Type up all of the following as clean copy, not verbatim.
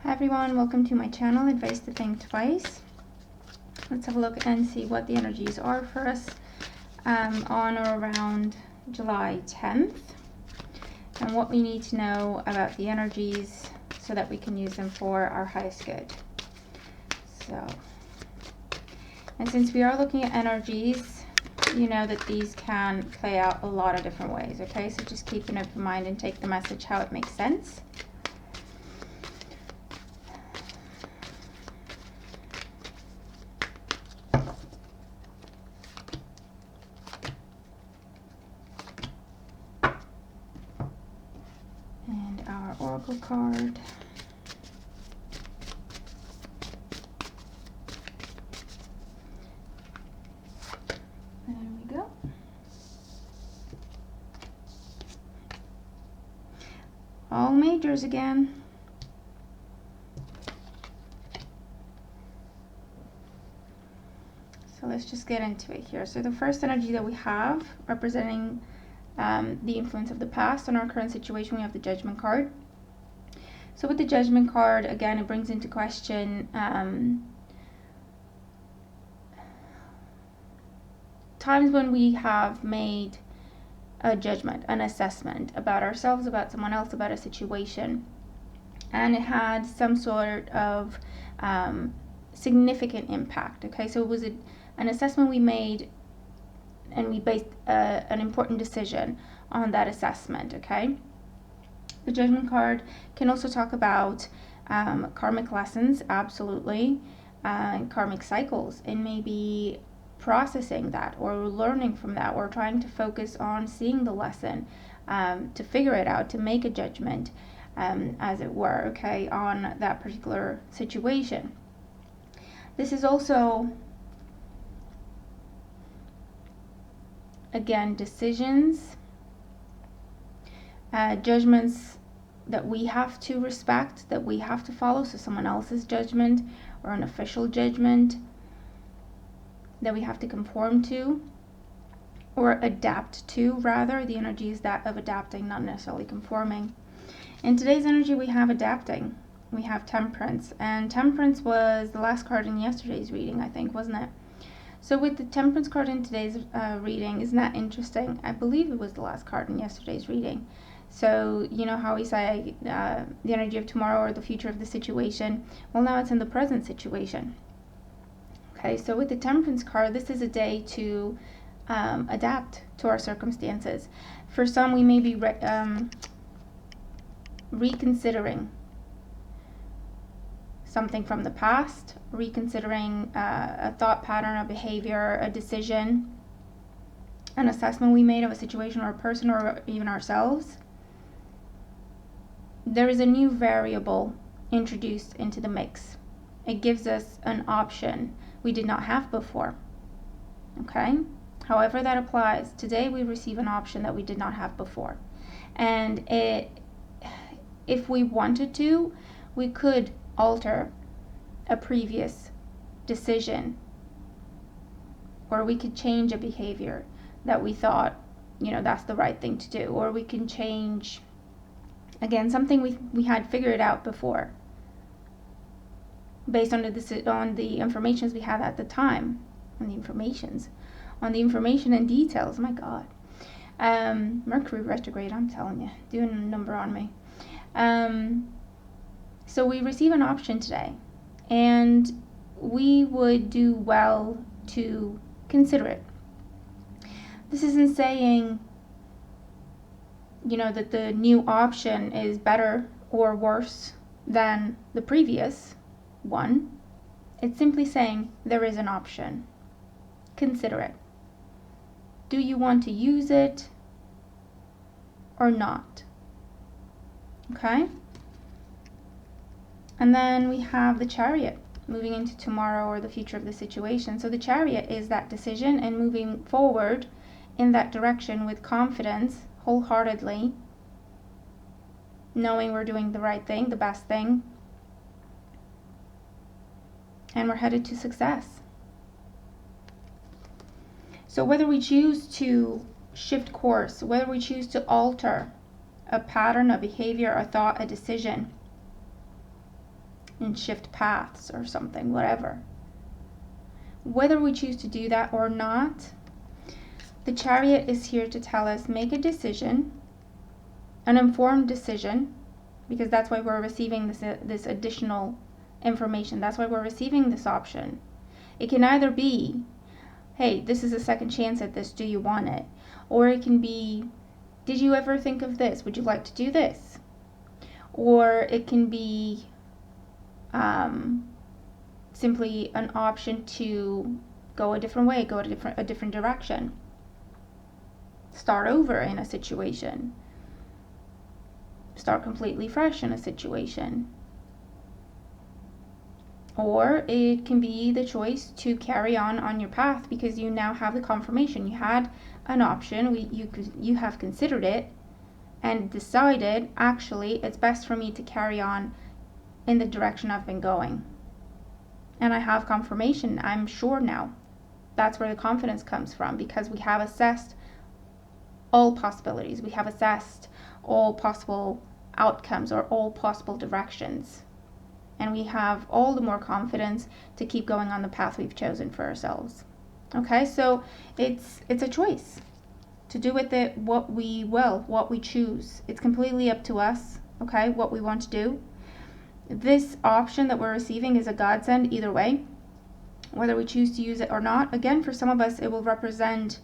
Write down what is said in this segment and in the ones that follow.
Hi everyone, welcome to my channel, Advice to Think Twice. Let's have a look and see what the energies are for us on or around July 10th and what we need to know about the energies so that we can use them for our highest good. And since we are looking at energies, you know that these can play out a lot of different ways, okay? So just keep an open mind and take the message how it makes sense. And our oracle card. There we go. All majors again. So let's just get into it here. So the first energy that we have representing the influence of the past on our current situation, we have the Judgment card. So with the Judgment card, again, it brings into question times when we have made a judgment, an assessment about ourselves, about someone else, about a situation, and it had some sort of significant impact. Okay, so it was an assessment we made, and we based an important decision on that assessment. Okay, the Judgment card can also talk about karmic lessons, absolutely, karmic cycles, and maybe processing that or learning from that, or trying to focus on seeing the lesson, to figure it out, to make a judgment, as it were, okay, on that particular situation. This is also, again, decisions, judgments that we have to respect, that we have to follow, so someone else's judgment or an official judgment that we have to conform to or adapt to, rather. The energy is that of adapting, not necessarily conforming. In today's energy, we have adapting. We have Temperance, and Temperance was the last card in yesterday's reading, I think, wasn't it? So with the Temperance card in today's reading, isn't that interesting? I believe it was the last card in yesterday's reading. So you know how we say the energy of tomorrow or the future of the situation? Well, now it's in the present situation. Okay, so with the Temperance card, this is a day to adapt to our circumstances. For some, we may be reconsidering something from the past, reconsidering a thought pattern, a behavior, a decision, an assessment we made of a situation or a person or even ourselves. There is a new variable introduced into the mix. It gives us an option we did not have before. Okay? However that applies, today we receive an option that we did not have before. And if we wanted to, we could alter a previous decision, or we could change a behavior that we thought, that's the right thing to do, or we can change, again, something we had figured out before based on the information we had at the time, on the information and details. My God, Mercury retrograde, I'm telling you, doing a number on me. So we receive an option today, and we would do well to consider it. This isn't saying, that the new option is better or worse than the previous one. It's simply saying there is an option. Consider it. Do you want to use it or not? Okay? And then we have the Chariot, moving into tomorrow or the future of the situation. So the Chariot is that decision and moving forward in that direction with confidence, wholeheartedly, knowing we're doing the right thing, the best thing, and we're headed to success. So whether we choose to shift course, whether we choose to alter a pattern, a behavior, a thought, a decision, and shift paths or something, whatever. Whether we choose to do that or not, the Chariot is here to tell us make a decision, an informed decision, because that's why we're receiving this additional information. That's why we're receiving this option. It can either be, hey, this is a second chance at this, do you want it? Or it can be, did you ever think of this? Would you like to do this? Or it can be simply an option to go a different way, go a different direction. Start over in a situation. Start completely fresh in a situation. Or it can be the choice to carry on your path because you now have the confirmation. You had an option, you have considered it and decided, actually, it's best for me to carry on in the direction I've been going. And I have confirmation, I'm sure now. That's where the confidence comes from, because we have assessed all possibilities. We have assessed all possible outcomes or all possible directions. And we have all the more confidence to keep going on the path we've chosen for ourselves. Okay, so it's a choice to do with it what we will, what we choose. It's completely up to us, okay, what we want to do. This option that we're receiving is a godsend either way, whether we choose to use it or not. Again, for some of us, it will represent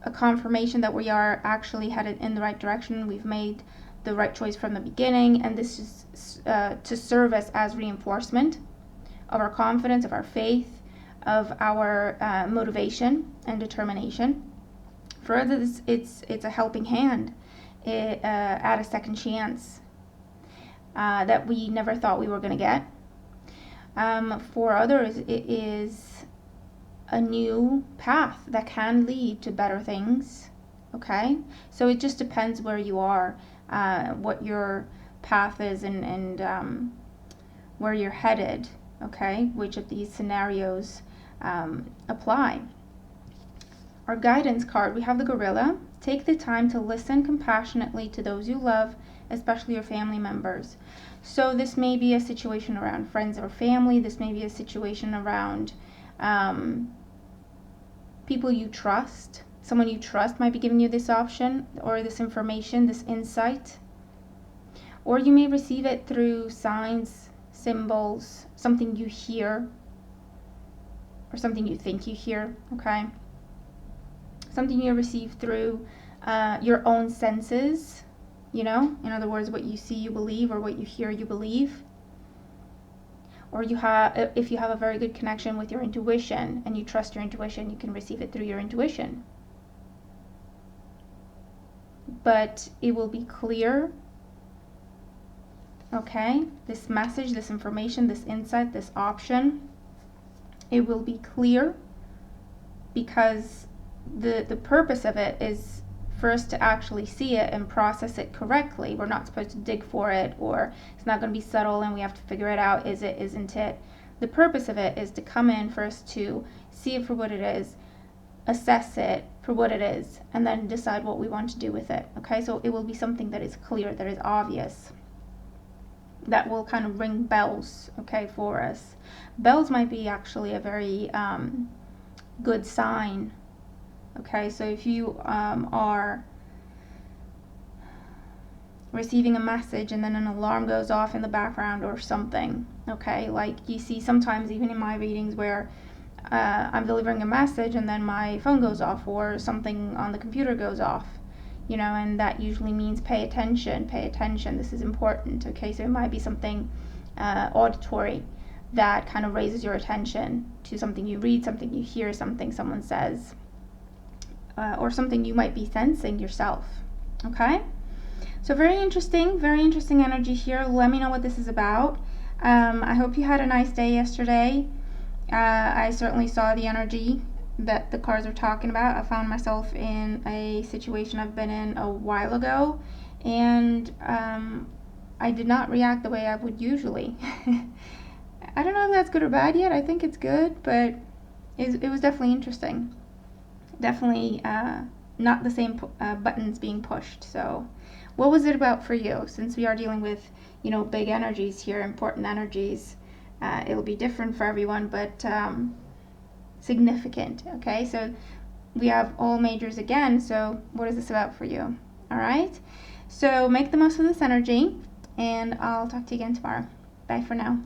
a confirmation that we are actually headed in the right direction. We've made the right choice from the beginning, and this is to serve us as reinforcement of our confidence, of our faith, of our motivation and determination. For others, it's a helping hand at a second chance that we never thought we were going to get. For others, it is a new path that can lead to better things. Okay, so it just depends where you are, what your path is, and where you're headed. Okay, which of these scenarios apply. Our guidance card, we have the gorilla. Take the time to listen compassionately to those you love, especially your family members. So this may be a situation around friends or family. This may be a situation around people you trust. Someone you trust might be giving you this option or this information, this insight. Or you may receive it through signs, symbols, something you hear, or something you think you hear, okay? Something you receive through your own senses, you know? In other words, what you see, you believe, or what you hear, you believe. Or if you have a very good connection with your intuition and you trust your intuition, you can receive it through your intuition. But it will be clear, okay? This message, this information, this insight, this option, it will be clear because the purpose of it is for us to actually see it and process it correctly. We're not supposed to dig for it, or it's not going to be subtle and we have to figure it out. Is it, isn't it? The purpose of it is to come in for us to see it for what it is, assess it for what it is, and then decide what we want to do with it. Okay, so it will be something that is clear, that is obvious, that will kind of ring bells, okay, for us. Bells might be actually a very good sign. Okay, so if you are receiving a message and then an alarm goes off in the background or something, okay, like you see sometimes even in my readings where I'm delivering a message and then my phone goes off or something on the computer goes off, you know, and that usually means pay attention, this is important, okay? So it might be something auditory that kind of raises your attention to something you read, something you hear, something someone says, or something you might be sensing yourself, okay? So very interesting energy here. Let me know what this is about. I hope you had a nice day yesterday. I certainly saw the energy that the cards are talking about. I found myself in a situation I've been in a while ago, and I did not react the way I would usually. I don't know if that's good or bad yet. I think it's good, but it was definitely interesting. Definitely not the same buttons being pushed. So what was it about for you? Since we are dealing with, you know, big energies here, important energies, It'll be different for everyone, but significant. Okay, so we have all majors again. So what is this about for you? All right, so make the most of this energy, and I'll talk to you again tomorrow. Bye for now.